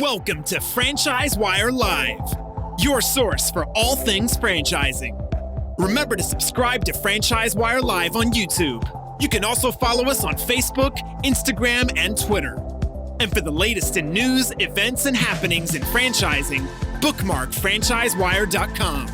Welcome to FranchiseWire Live, your source for all things franchising. Remember to subscribe to FranchiseWire Live on YouTube. You can also follow us on Facebook, Instagram, and Twitter. And for the latest in news, events, and happenings in franchising, bookmark franchisewire.com.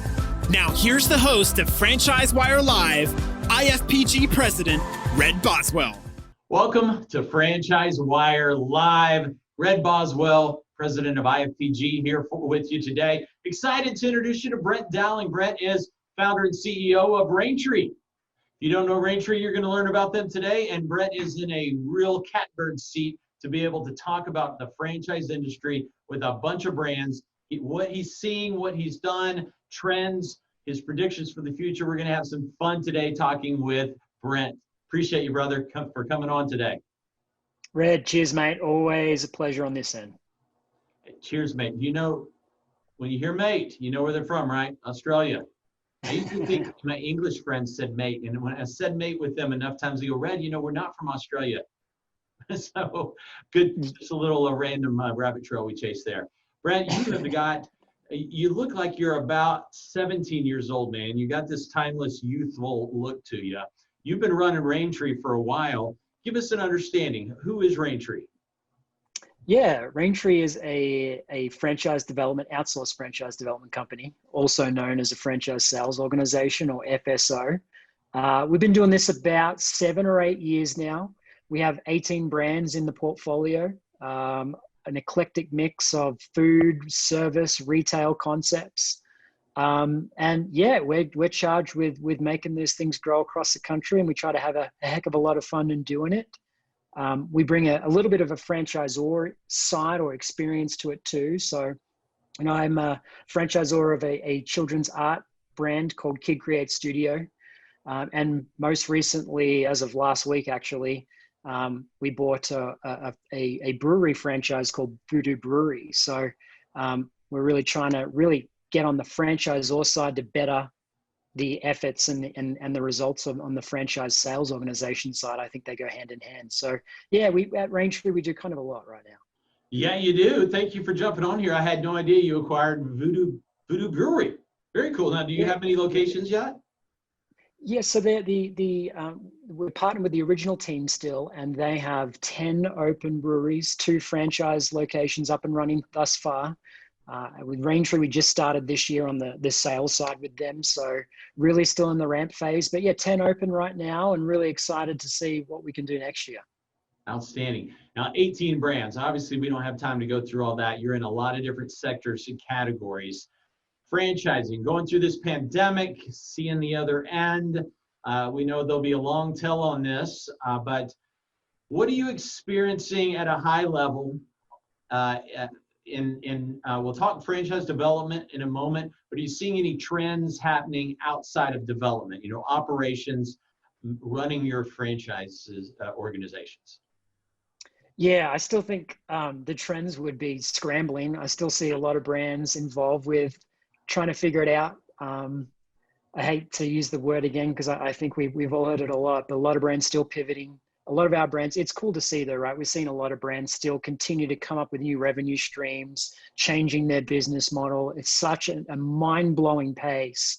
Now here's the host of FranchiseWire Live, IFPG President, Red Boswell. Welcome to FranchiseWire Live. Red Boswell, President of IFPG, here with you today. Excited to introduce you to Brent Dowling. Brent is founder and CEO of RainTree. If you don't know RainTree, you're going to learn about them today. And Brent is in a real catbird seat to be able to talk about the franchise industry with a bunch of brands, what he's seeing, what he's done, trends, his predictions for the future. We're going to have some fun today talking with Brent. Appreciate you, brother, for coming on today. Red, cheers, mate. Always a pleasure on this end. Cheers, mate. You know, when you hear mate, you know where they're from, right? Australia. I used to think my English friends said mate, and when I said mate with them enough times, they go, Red, you know, we're not from Australia. So good, just a little random rabbit trail we chased there. Brent, you look like you're about 17 years old, man. You got this timeless, youthful look to you. You've been running RainTree for a while. Give us an understanding. Who is RainTree? Yeah, RainTree is a franchise development, outsourced franchise development company, also known as a franchise sales organization, or FSO. We've been doing this about 7 or 8 years now. We have 18 brands in the portfolio, an eclectic mix of food, service, retail concepts. And yeah, we're charged with making these things grow across the country, and we try to have a heck of a lot of fun in doing it. We bring a little bit of a franchisor side or experience to it too. So, you know, I'm a franchisor of a children's art brand called Kid Create Studio. And most recently, as of last week, actually, we bought a brewery franchise called Voodoo Brewery. So we're really trying to get on the franchisor side to better the efforts and the results on the franchise sales organization side. I think they go hand in hand. So yeah, we at RainTree, we do kind of a lot right now. Yeah, you do. Thank you for jumping on here. I had no idea you acquired Voodoo Brewery. Very cool. Now, do you have many locations yet? Yeah, so we're partnered with the original team still, and they have 10 open breweries, 2 franchise locations up and running thus far. With RainTree, we just started this year on the sales side with them. So really still in the ramp phase, but yeah, 10 open right now, and really excited to see what we can do next year. Outstanding. Now, 18 brands. Obviously, we don't have time to go through all that. You're in a lot of different sectors and categories. Franchising, going through this pandemic, seeing the other end. We know there'll be a long tail on this, but what are you experiencing at a high level? We'll talk franchise development in a moment, but are you seeing any trends happening outside of development, you know, operations, running your franchises organizations? Yeah, I still think the trends would be scrambling. I still see a lot of brands involved with trying to figure it out. I hate to use the word again, because I think we've all heard it a lot, but a lot of brands still pivoting. A lot of our brands, it's cool to see though, right? We're seeing a lot of brands still continue to come up with new revenue streams, changing their business model. It's such a mind-blowing pace.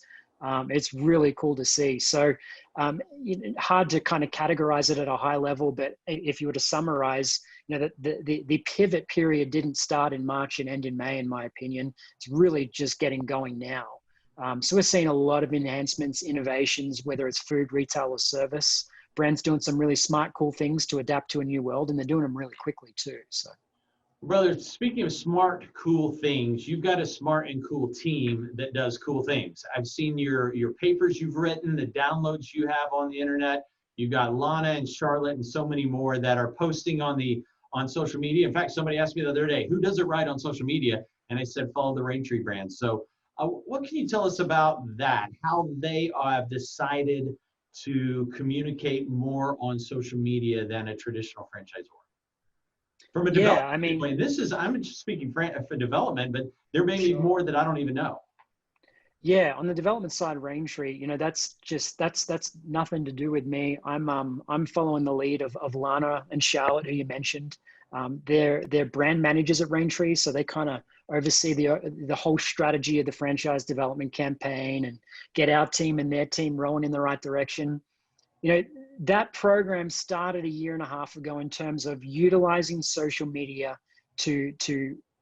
It's really cool to see. So hard to kind of categorize it at a high level, but if you were to summarize, you know, the pivot period didn't start in March and end in May, in my opinion. It's really just getting going now. So we're seeing a lot of enhancements, innovations, whether it's food, retail, or service. Brands doing some really smart, cool things to adapt to a new world, and they're doing them really quickly too. So, brother, speaking of smart, cool things, you've got a smart and cool team that does cool things. I've seen your papers you've written, the downloads you have on the internet. You've got Lana and Charlotte and so many more that are posting on social media. In fact, somebody asked me the other day, who does it right on social media? And I said, follow the RainTree brand. So what can you tell us about that? How they have decided to communicate more on social media than a traditional franchisor? From a development, I mean, I'm just speaking for development, but there may be more that I don't even know. Yeah, on the development side of RainTree, you know, that's nothing to do with me. I'm following the lead of Lana and Charlotte, who you mentioned. They're brand managers at RainTree, so they kind of oversee the whole strategy of the franchise development campaign and get our team and their team rolling in the right direction. You know, that program started a year and a half ago in terms of utilizing social media to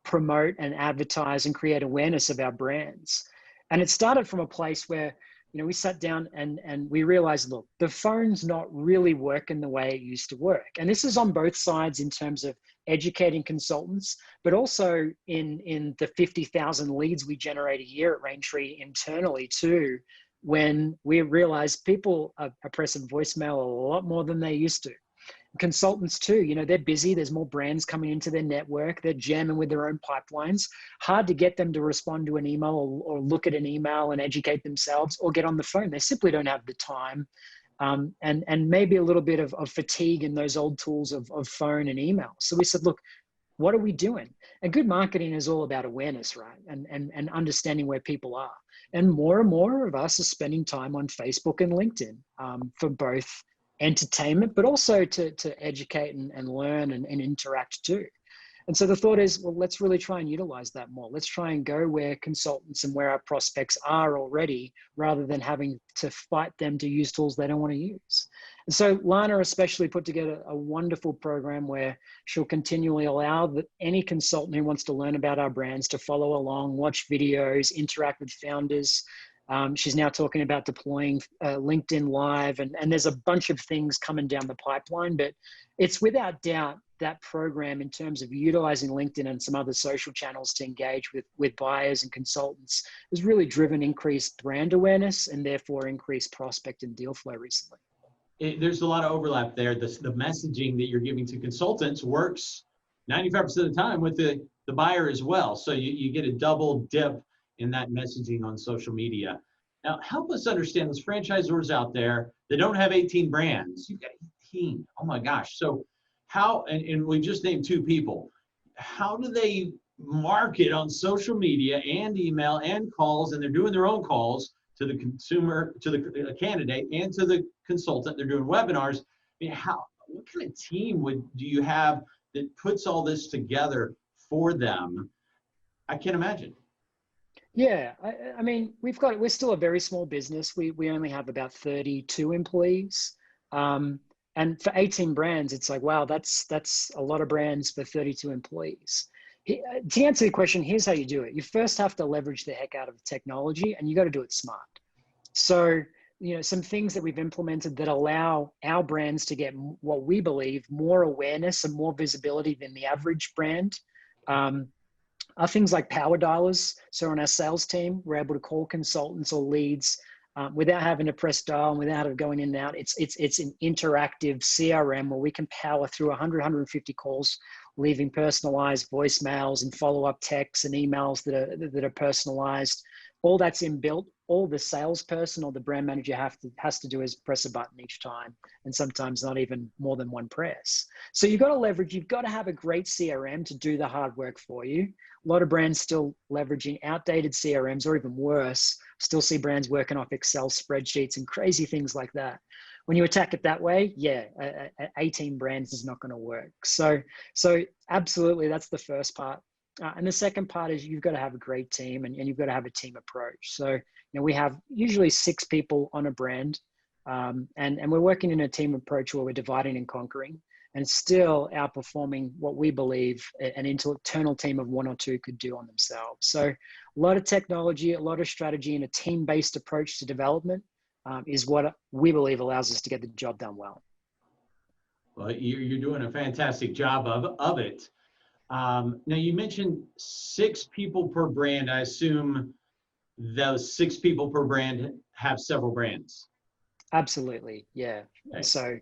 promote and advertise and create awareness of our brands. And it started from a place where, you know, we sat down and we realized, look, the phone's not really working the way it used to work. And this is on both sides in terms of educating consultants, but also in the 50,000 leads we generate a year at RainTree internally too, when we realized people are pressing voicemail a lot more than they used to. Consultants too, you know, they're busy. There's more brands coming into their network. They're jamming with their own pipelines. Hard to get them to respond to an email or look at an email and educate themselves or get on the phone. They simply don't have the time. And maybe a little bit of fatigue in those old tools of phone and email. So we said, look, what are we doing? And good marketing is all about awareness, right? And understanding where people are. And more of us are spending time on Facebook and LinkedIn for both entertainment, but also to educate and learn and interact too. And so the thought is, well, let's really try and utilize that more. Let's try and go where consultants and where our prospects are already, rather than having to fight them to use tools they don't want to use. And so Lana especially put together a wonderful program where she'll continually allow any consultant who wants to learn about our brands to follow along, watch videos, interact with founders. She's now talking about deploying LinkedIn Live, and there's a bunch of things coming down the pipeline, but it's without doubt that program, in terms of utilizing LinkedIn and some other social channels to engage with buyers and consultants, has really driven increased brand awareness and therefore increased prospect and deal flow recently. There's a lot of overlap there. The messaging that you're giving to consultants works 95% of the time with the buyer as well. So you get a double dip in that messaging on social media. Now, help us understand those franchisors out there that don't have 18 brands. You've got 18. Oh my gosh. So how, and we just named 2 people, how do they market on social media and email and calls? And they're doing their own calls to the consumer, to the candidate, and to the consultant. They're doing webinars. I mean, what kind of team do you have that puts all this together for them? I can't imagine. Yeah, I mean, we're still a very small business. We only have about 32 employees. And for 18 brands, it's like, wow, that's a lot of brands for 32 employees. To answer the question, here's how you do it. You first have to leverage the heck out of technology, and you got to do it smart. So, you know, some things that we've implemented that allow our brands to get what we believe more awareness and more visibility than the average brand are things like power dialers. So on our sales team, we're able to call consultants or leads without having to press dial and without it going in and out. It's an interactive CRM where we can power through 150 calls, leaving personalized voicemails and follow-up texts and emails that are personalized. All that's inbuilt. All the salesperson or the brand manager has to do is press a button each time, and sometimes not even more than one press. So you've got to leverage, you've got to have a great CRM to do the hard work for you. A lot of brands still leveraging outdated CRMs, or even worse, still see brands working off Excel spreadsheets and crazy things like that. When you attack it that way, yeah, 18 brands is not going to work. So absolutely, that's the first part. And the second part is you've got to have a great team, and you've got to have a team approach. So, you know, we have usually 6 people on a brand, and we're working in a team approach where we're dividing and conquering, and still outperforming what we believe an internal team of 1 or 2 could do on themselves. So a lot of technology, a lot of strategy, and a team-based approach to development is what we believe allows us to get the job done well. Well, you're doing a fantastic job of it. Now, you mentioned 6 people per brand. I assume those 6 people per brand have several brands. Absolutely, yeah. Okay.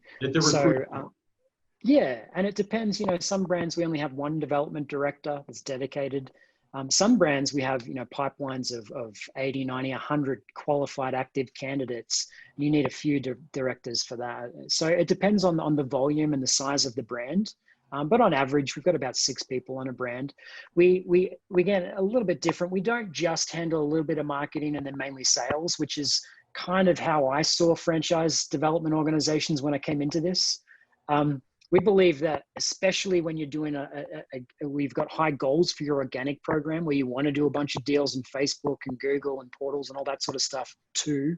Yeah, and it depends. You know, some brands we only have 1 development director that's dedicated. Some brands we have, you know, pipelines of 80, 90, 100 qualified active candidates. You need a few directors for that. So it depends on the volume and the size of the brand. But on average, we've got about 6 people on a brand. We get a little bit different. We don't just handle a little bit of marketing and then mainly sales, which is kind of how I saw franchise development organizations when I came into this. we believe that especially when you're doing we've got high goals for your organic program where you want to do a bunch of deals in Facebook and Google and portals and all that sort of stuff too.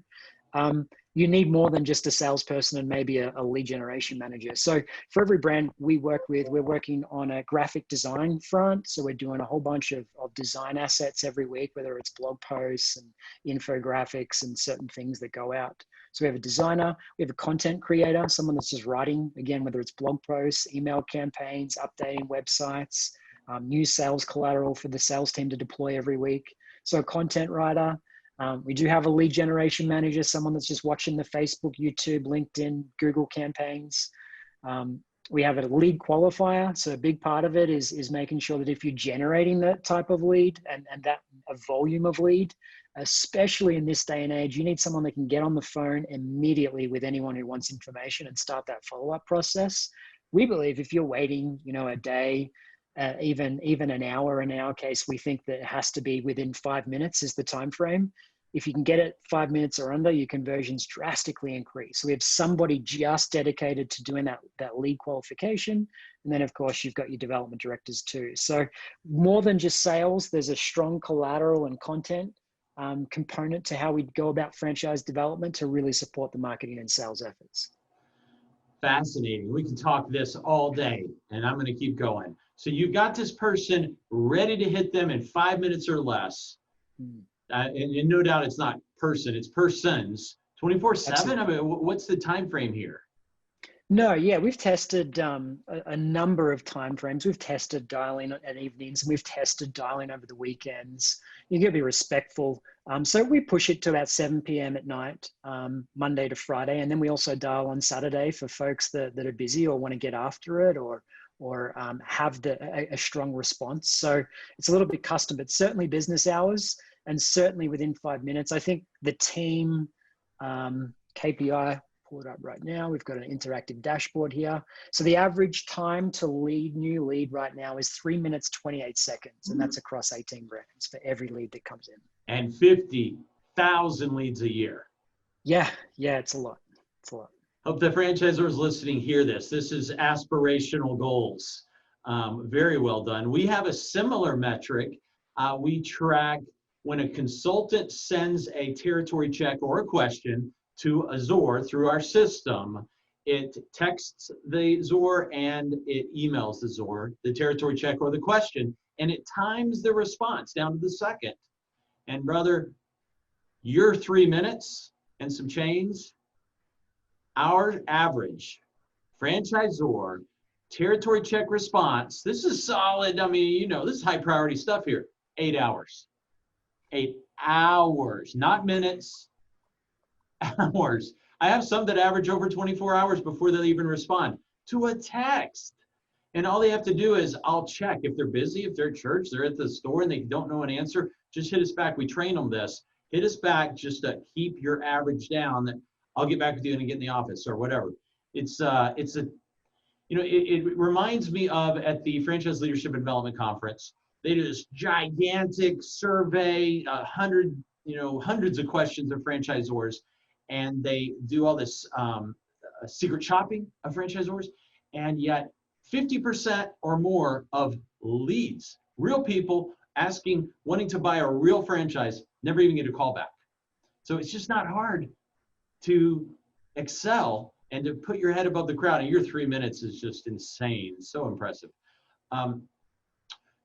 You need more than just a salesperson and maybe a lead generation manager. So for every brand we work with, we're working on a graphic design front. So we're doing a whole bunch of design assets every week, whether it's blog posts and infographics and certain things that go out. So we have a designer, we have a content creator, someone that's just writing, again, whether it's blog posts, email campaigns, updating websites, new sales collateral for the sales team to deploy every week. So a content writer. We do have a lead generation manager, someone that's just watching the Facebook, YouTube, LinkedIn, Google campaigns. We have a lead qualifier. So a big part of it is making sure that if you're generating that type of lead and that a volume of lead, especially in this day and age, you need someone that can get on the phone immediately with anyone who wants information and start that follow-up process. We believe if you're waiting, a day, even an hour, in our case, we think that it has to be within 5 minutes is the time frame. If you can get it 5 minutes or under, your conversions drastically increase. So we have somebody just dedicated to doing that lead qualification. And then of course you've got your development directors too. So more than just sales, there's a strong collateral and content component to how we go about franchise development to really support the marketing and sales efforts. Fascinating. We can talk this all day, and I'm going to keep going. So you've got this person ready to hit them in 5 minutes or less. And no doubt it's not person, it's persons. 24/7? I mean, what's the time frame here? No, yeah, we've tested a number of time frames. We've tested dialing at evenings, and we've tested dialing over the weekends. You got to be respectful. So we push it to about 7 p.m. at night, Monday to Friday, and then we also dial on Saturday for folks that are busy or want to get after it or have a strong response. So it's a little bit custom, but certainly business hours and certainly within 5 minutes. I think the team KPI, pull it up right now. We've got an interactive dashboard here. So the average time to new lead right now is 3 minutes, 28 seconds. And that's across 18 brands for every lead that comes in. And 50,000 leads a year. Yeah, it's a lot. It's a lot. Hope the franchisors listening hear this. This is aspirational goals. Very well done. We have a similar metric. We track when a consultant sends a territory check or a question to a ZOR through our system, it texts the ZOR and it emails the ZOR, the territory check or the question, and it times the response down to the second. And brother, your 3 minutes and some change, our average franchisor territory check response, this is solid. I mean, this is high priority stuff here. 8 hours. 8 hours, not minutes, hours. I have some that average over 24 hours before they even respond to a text. And all they have to do is I'll check if they're busy, if they're at church, they're at the store and they don't know an answer, just hit us back. We train them this. Hit us back just to keep your average down. That I'll get back with you and get in the office or whatever. It reminds me of at the Franchise Leadership and Development Conference. They do this gigantic survey, hundreds of questions of franchisors, and they do all this secret shopping of franchisors, and yet 50% or more of leads, real people wanting to buy a real franchise, never even get a call back. So it's just not hard to excel and to put your head above the crowd, and your 3 minutes is just insane. So impressive.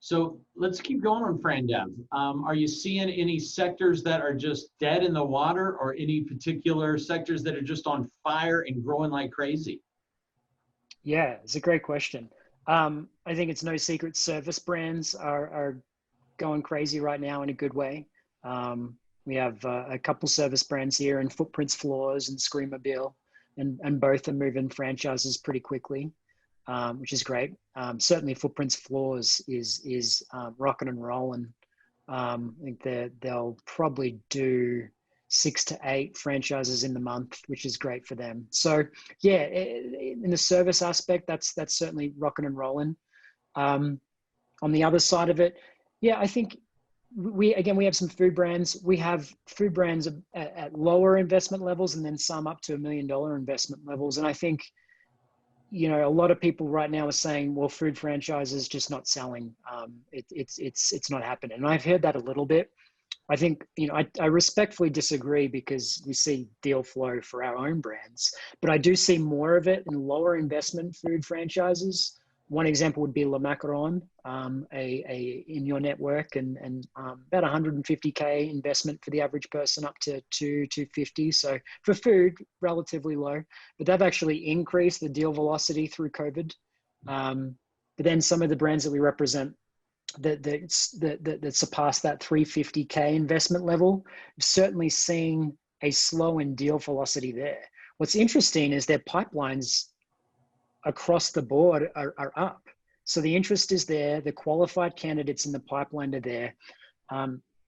So let's keep going on FranDev. Are you seeing any sectors that are just dead in the water, or any particular sectors that are just on fire and growing like crazy? Yeah, it's a great question. I think it's no secret service brands are going crazy right now in a good way. We have a couple service brands here, and Footprints Floors and Screamobile, and both are moving franchises pretty quickly. Which is great. Certainly Footprints Floors is rocking and rolling. I think they'll probably do 6 to 8 franchises in the month, which is great for them. So yeah, in the service aspect, that's certainly rocking and rolling. On the other side of it, yeah, I think we have some food brands. We have food brands at lower investment levels, and then some up to $1 million investment levels. And I think, a lot of people right now are saying, well, food franchises just not selling. It's not happening. And I've heard that a little bit. I think, I respectfully disagree because we see deal flow for our own brands, but I do see more of it in lower investment food franchises. One example would be Le Macaron, in your network, and about 150K investment for the average person, up to 250. So for food, relatively low, but they've actually increased the deal velocity through COVID. But then some of the brands that we represent that surpass that 350K investment level, certainly seeing a slow in deal velocity there. What's interesting is their pipelines across the board are up. So the interest is there. The qualified candidates in the pipeline are there.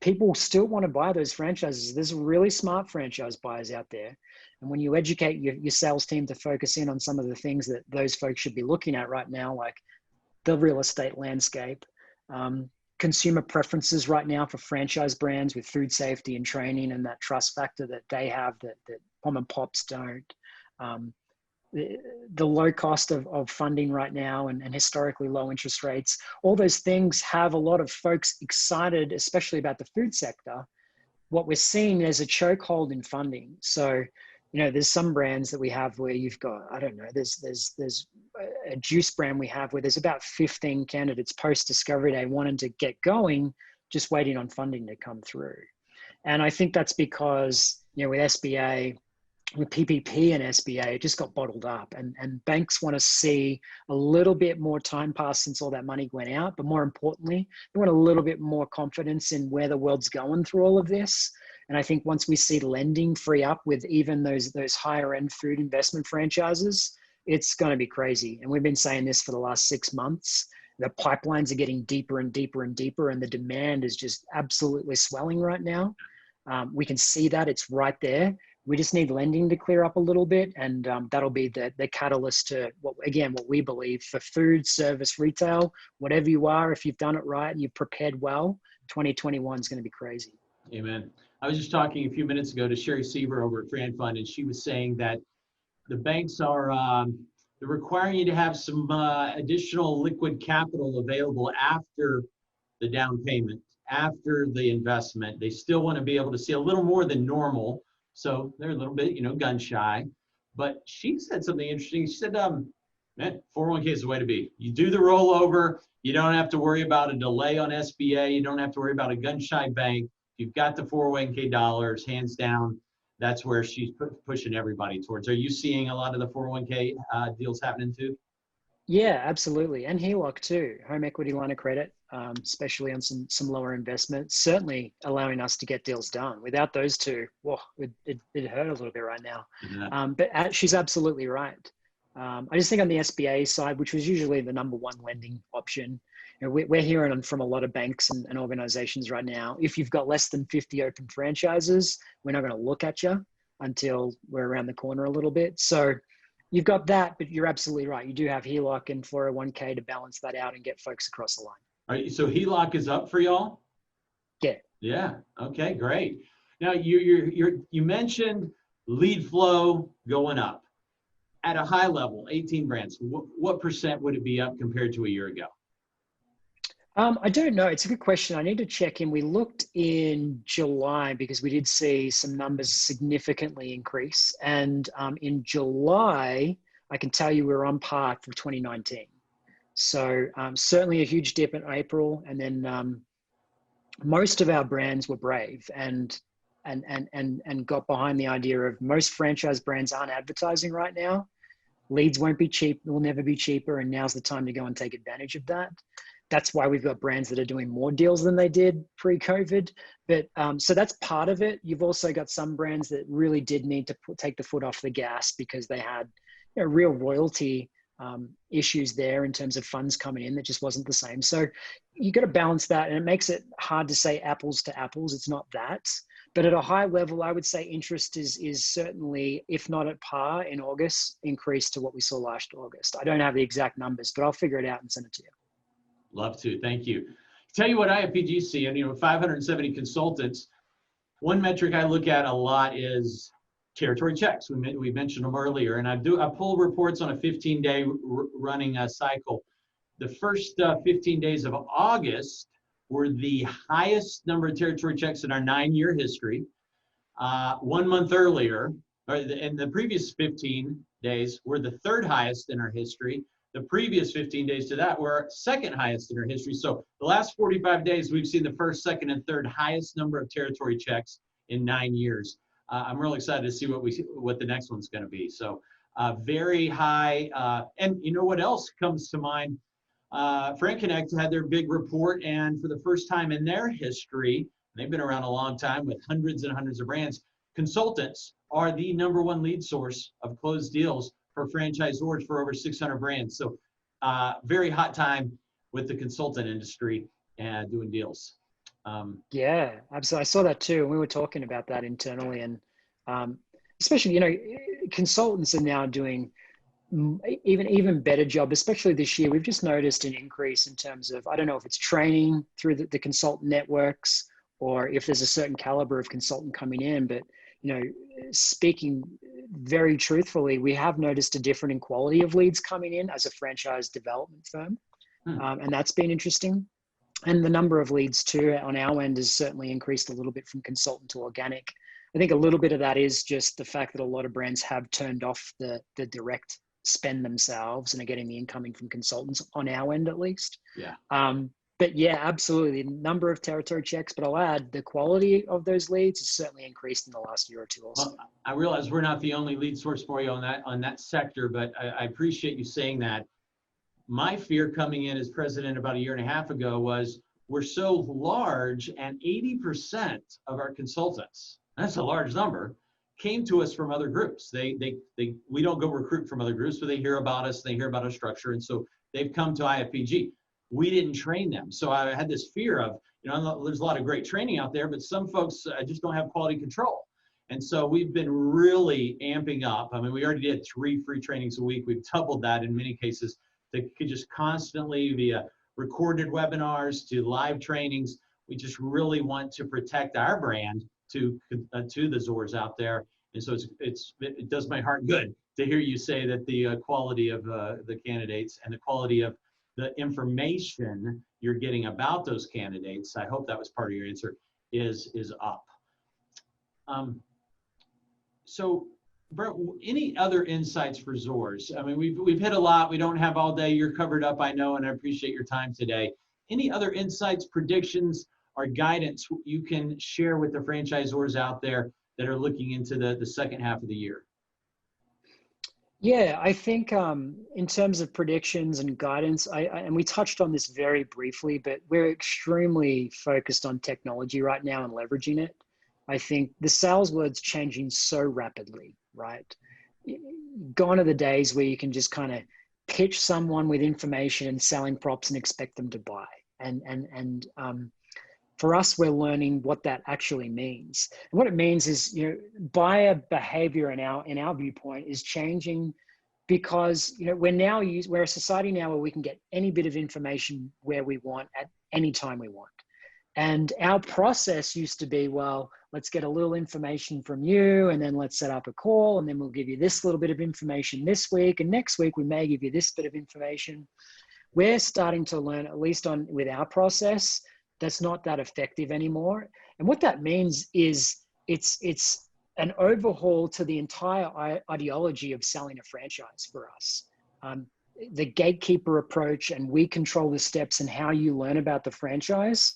People still want to buy those franchises. There's really smart franchise buyers out there. And when you educate your sales team to focus in on some of the things that those folks should be looking at right now, like the real estate landscape, consumer preferences right now for franchise brands with food safety and training, and that trust factor that they have that mom and pops don't. The low cost of funding right now, and historically low interest rates, all those things have a lot of folks excited, especially about the food sector. What we're seeing is a chokehold in funding. So, there's some brands that we have where you've got, I don't know, there's a juice brand we have where there's about 15 candidates post discovery day wanting to get going, just waiting on funding to come through. And I think that's because, with SBA, with PPP and SBA, it just got bottled up, and banks want to see a little bit more time pass since all that money went out. But more importantly, they want a little bit more confidence in where the world's going through all of this. And I think once we see lending free up with even those higher end food investment franchises, it's going to be crazy. And we've been saying this for the last 6 months. The pipelines are getting deeper and deeper and deeper, and the demand is just absolutely swelling right now. We can see that it's right there. We just need lending to clear up a little bit, and that'll be the catalyst to what we believe for food, service, retail, whatever you are. If you've done it right and you've prepared well, 2021 is going to be crazy. Amen. I was just talking a few minutes ago to Sherry Siever over at Fran Fund, and she was saying that the banks are they're requiring you to have some additional liquid capital available after the down payment, after the investment. They still want to be able to see a little more than normal. So they're a little bit, gun shy. But she said something interesting. She said, man, 401k is the way to be. You do the rollover. You don't have to worry about a delay on SBA. You don't have to worry about a gun shy bank. You've got the 401k dollars, hands down. That's where she's pushing everybody towards. Are you seeing a lot of the 401k deals happening too? Yeah, absolutely. And HELOC too, home equity line of credit, especially on some lower investments, certainly allowing us to get deals done. Without those two, it hurt a little bit right now. Yeah. But she's absolutely right. I just think on the SBA side, which was usually the number one lending option, we're hearing from a lot of banks and organizations right now, if you've got less than 50 open franchises, we're not going to look at you until we're around the corner a little bit. So you've got that, but you're absolutely right. You do have HELOC and 401k to balance that out and get folks across the line. All right, so HELOC is up for y'all? Yeah. Yeah. Okay, great. Now you mentioned lead flow going up at a high level, 18 brands. What percent would it be up compared to a year ago? I don't know. It's a good question. I need to check in. We looked in July because we did see some numbers significantly increase. And in July, I can tell you we're on par for 2019. So certainly a huge dip in April. And then most of our brands were brave and got behind the idea of most franchise brands aren't advertising right now. Leads won't be cheap, will never be cheaper. And now's the time to go and take advantage of that. That's why we've got brands that are doing more deals than they did pre-COVID. But so that's part of it. You've also got some brands that really did need to take the foot off the gas because they had real royalty issues there in terms of funds coming in that just wasn't the same. So you got to balance that, and it makes it hard to say apples to apples. It's not that. But at a high level, I would say interest is certainly, if not at par in August, increased to what we saw last August. I don't have the exact numbers, but I'll figure it out and send it to you. Love to. Thank you. Tell you what IFPG see, and 570 consultants. One metric I look at a lot is territory checks. We mentioned them earlier, and I pull reports on a 15-day running cycle. The first 15 days of August were the highest number of territory checks in our 9-year history. 1 month earlier, in the previous 15 days, were the third highest in our history. The previous 15 days to that were second highest in our history. So the last 45 days, we've seen the first, second, and third highest number of territory checks in 9 years. I'm really excited to see what the next one's going to be. So very high. And you know what else comes to mind? FranConnect had their big report, and for the first time in their history, they've been around a long time with hundreds and hundreds of brands, consultants are the #1 lead source of closed deals for franchisors for over 600 brands. So very hot time with the consultant industry and doing deals. Yeah, absolutely. I saw that too. We were talking about that internally, and especially, you know, consultants are now doing even better job, especially this year. We've just noticed an increase in terms of, I don't know if it's training through the consultant networks or if there's a certain caliber of consultant coming in, but, you know, speaking very truthfully, we have noticed a different in quality of leads coming in as a franchise development firm. And that's been interesting. And the number of leads too on our end has certainly increased a little bit from consultant to organic. I think a little bit of that is just the fact that a lot of brands have turned off the direct spend themselves and are getting the incoming from consultants on our end, at least. Yeah. But yeah, absolutely. The number of territory checks, but I'll add the quality of those leads has certainly increased in the last year or two also. Well, I realize we're not the only lead source for you on that sector, but I appreciate you saying that. My fear coming in as president about 1.5 years ago was we're so large, and 80% of our consultants, that's a large number, came to us from other groups. We don't go recruit from other groups, but they hear about us, they hear about our structure, and so they've come to IFPG. We didn't train them. So I had this fear of, you know, there's a lot of great training out there, but some folks just don't have quality control. And so we've been really amping up. I mean, we already did 3 free trainings a week. We've doubled that in many cases. They could just constantly via recorded webinars to live trainings. We just really want to protect our brand to the Zors out there. And so it does my heart good to hear you say that the quality of the candidates and the quality of the information you're getting about those candidates, I hope that was part of your answer, is up. So Brent, any other insights for Zors? I mean, we've hit a lot. We don't have all day. You're covered up, I know, and I appreciate your time today. Any other insights, predictions, or guidance you can share with the franchisors out there that are looking into the second half of the year? Yeah, I think in terms of predictions and guidance, and we touched on this very briefly, but we're extremely focused on technology right now and leveraging it. I think the sales word's changing so rapidly, right? Gone are the days where you can just kind of pitch someone with information and selling props and expect them to buy. And for us, we're learning what that actually means. And what it means is, you know, buyer behavior in our viewpoint is changing because, you know, we're a society now where we can get any bit of information where we want at any time we want. And our process used to be, well, let's get a little information from you, and then let's set up a call, and then we'll give you this little bit of information this week, and next week we may give you this bit of information. We're starting to learn, at least with our process, that's not that effective anymore. And what that means is it's an overhaul to the entire ideology of selling a franchise for us. The gatekeeper approach, and we control the steps and how you learn about the franchise.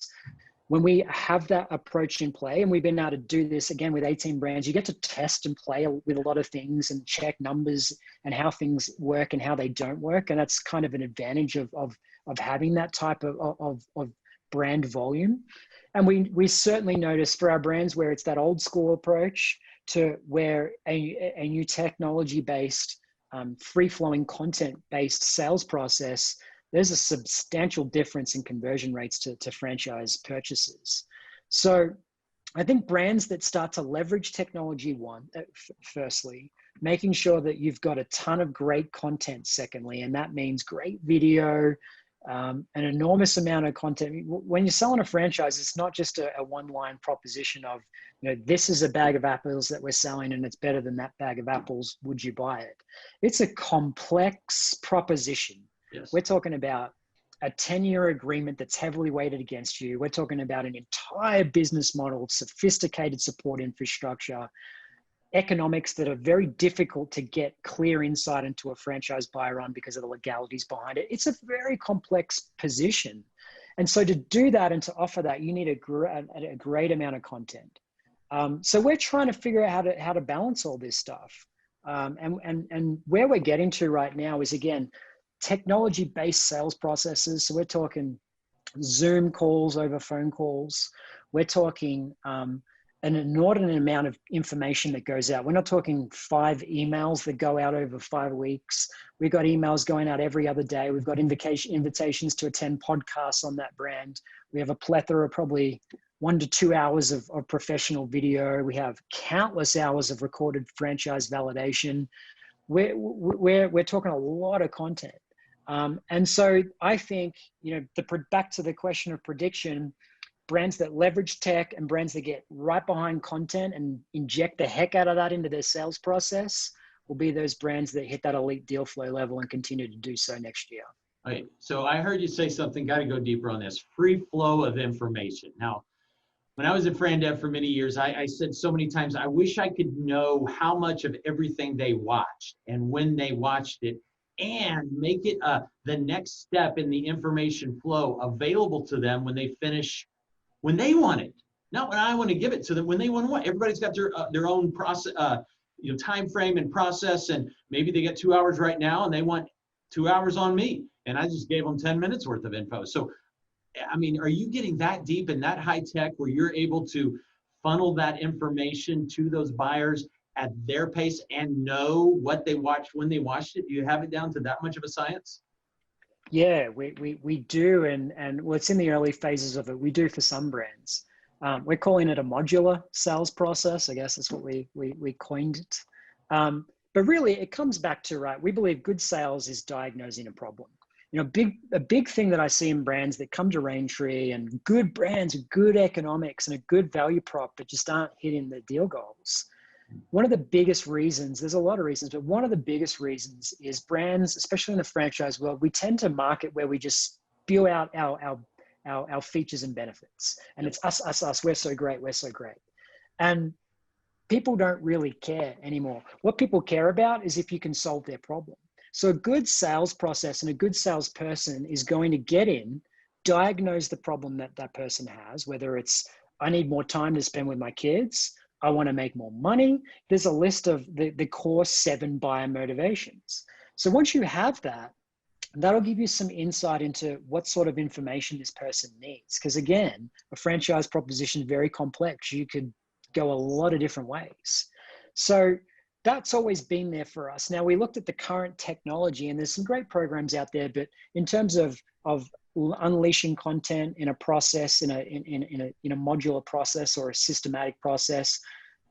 When we have that approach in play, and we've been able to do this again with 18 brands, you get to test and play with a lot of things and check numbers and how things work and how they don't work. And that's kind of an advantage of having that type of brand volume. And we certainly notice for our brands where it's that old school approach to where a new technology-based, free-flowing content-based sales process, there's a substantial difference in conversion rates to franchise purchases. So I think brands that start to leverage technology, firstly, making sure that you've got a ton of great content, secondly, and that means great video, an enormous amount of content. When you're selling a franchise, it's not just a one-line proposition of, this is a bag of apples that we're selling and it's better than that bag of apples. Would you buy it? It's a complex proposition. Yes. We're talking about a 10-year agreement that's heavily weighted against you. We're talking about an entire business model, sophisticated support infrastructure, economics that are very difficult to get clear insight into a franchise buyer on because of the legalities behind it. It's a very complex position. And so to do that and to offer that, you need a great amount of content. So we're trying to figure out how to balance all this stuff. And where we're getting to right now is, again, technology-based sales processes. So we're talking Zoom calls over phone calls. We're talking an inordinate amount of information that goes out. We're not talking 5 emails that go out over 5 weeks. We've got emails going out every other day. We've got invitations to attend podcasts on that brand. We have a plethora, probably 1 to 2 hours of professional video. We have countless hours of recorded franchise validation. We're talking a lot of content. And so I think, back to the question of prediction, brands that leverage tech and brands that get right behind content and inject the heck out of that into their sales process will be those brands that hit that elite deal flow level and continue to do so next year. Right. So I heard you say something, got to go deeper on this, free flow of information. Now, when I was at FranDev for many years, I said so many times, I wish I could know how much of everything they watched and when they watched it, and make it the next step in the information flow available to them when they finish, when they want it, not when I want to give it to them, when they want to. Everybody's got their own process, time frame and process, and maybe they get 2 hours right now and they want 2 hours on me, and I just gave them 10 minutes worth of info. So, I mean, are you getting that deep and that high tech where you're able to funnel that information to those buyers at their pace and know what they watched when they watched it? Do you have it down to that much of a science? Yeah, we do, and well, it's in the early phases of it. We do for some brands. We're calling it a modular sales process. I guess that's what we coined it. But really, it comes back to, right, we believe good sales is diagnosing a problem. A big thing that I see in brands that come to RainTree, and good brands, good economics, and a good value prop, but just aren't hitting the deal goals. One of the biggest reasons, there's a lot of reasons, but one of the biggest reasons is brands, especially in the franchise world, we tend to market where we just spew out our features and benefits. And it's us, we're so great, we're so great. And people don't really care anymore. What people care about is if you can solve their problem. So a good sales process and a good salesperson is going to get in, diagnose the problem that person has, whether it's, I need more time to spend with my kids, I want to make more money. There's a list of the core 7 buyer motivations. So once you have that, that'll give you some insight into what sort of information this person needs. Because again, a franchise proposition is very complex. You could go a lot of different ways. So that's always been there for us. Now, we looked at the current technology, and there's some great programs out there, but in terms of unleashing content in a process, in a modular process or a systematic process,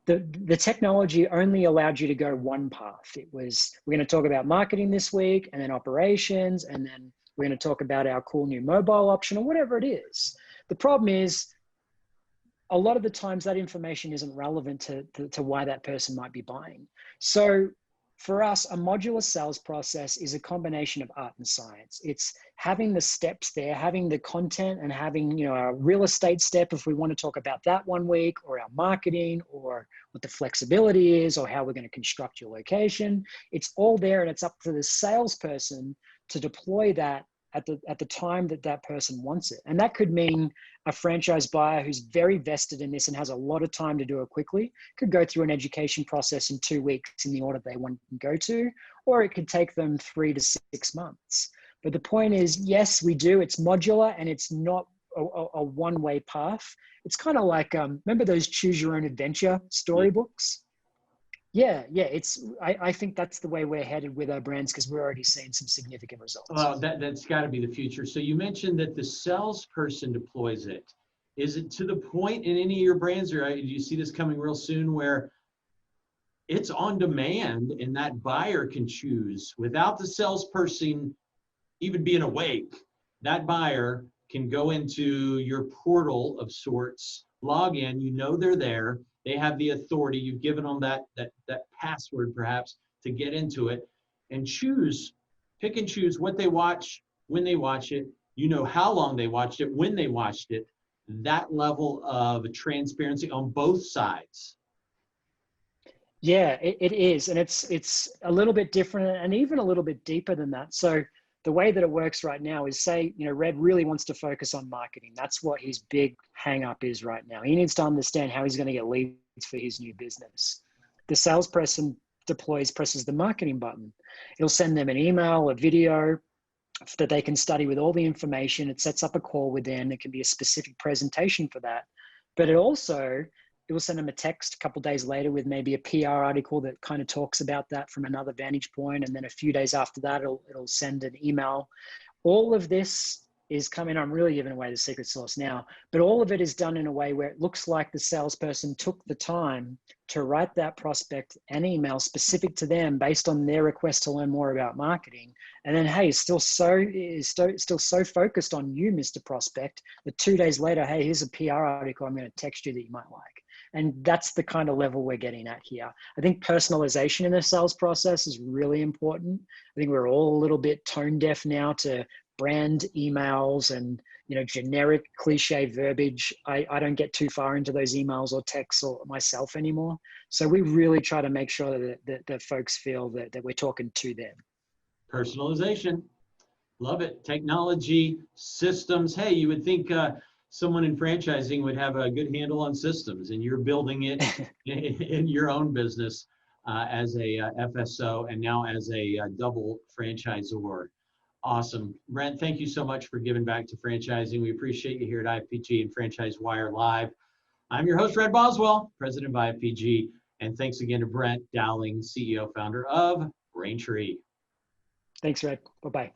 the technology only allowed you to go one path. It was, we're going to talk about marketing this week, and then operations, and then we're going to talk about our cool new mobile option or whatever it is. The problem is, a lot of the times that information isn't relevant to why that person might be buying. So for us, a modular sales process is a combination of art and science. It's having the steps there, having the content, and having, a real estate step if we want to talk about that one week, or our marketing, or what the flexibility is, or how we're going to construct your location. It's all there, and it's up to the salesperson to deploy that at the time that person wants it. And that could mean a franchise buyer who's very vested in this and has a lot of time to do it quickly could go through an education process in 2 weeks in the order they want to go to, or it could take them 3 to 6 months. But the point is, yes, we do. It's modular, and it's not a one-way path. It's kind of like, remember those choose your own adventure storybooks? Yeah. I think that's the way we're headed with our brands, because we're already seeing some significant results. Well, that's got to be the future. So you mentioned that the salesperson deploys it. Is it to the point in any of your brands, or do you see this coming real soon, where it's on demand and that buyer can choose without the salesperson even being awake? that buyer can go into your portal of sorts, log in, you know they're there, they have the authority, you've given them that password perhaps to get into it, and pick and choose what they watch, when they watch it, you know how long they watched it, when they watched it, that level of transparency on both sides. Yeah, it is. And it's a little bit different and even a little bit deeper than that. So the way that it works right now is, say, Red really wants to focus on marketing. That's what his big hang up is right now. He needs to understand how he's going to get leads for his new business. The salesperson presses the marketing button. It'll send them an email, a video that they can study with all the information. It sets up a call with them. It can be a specific presentation for that. But it will send them a text a couple of days later with maybe a PR article that kind of talks about that from another vantage point. And then a few days after that, it'll send an email. All of this is coming. I'm really giving away the secret sauce now, but all of it is done in a way where it looks like the salesperson took the time to write that prospect an email specific to them based on their request to learn more about marketing. And then, hey, still so focused on you, Mr. Prospect, that 2 days later, hey, here's a PR article I'm going to text you that you might like. And that's the kind of level we're getting at here. I think personalization in the sales process is really important. I think we're all a little bit tone deaf now to brand emails and generic cliche verbiage. I don't get too far into those emails or texts or myself anymore. So we really try to make sure that folks feel that we're talking to them. Personalization. Love it. Technology, systems. Hey, you would think someone in franchising would have a good handle on systems, and you're building it in your own business as a FSO and now as a double franchisor. Awesome. Brent, thank you so much for giving back to franchising. We appreciate you here at IFPG and FranchiseWire Live. I'm your host, Red Boswell, president of IFPG, and thanks again to Brent Dowling, CEO, founder of RainTree. Thanks, Red. Bye-bye.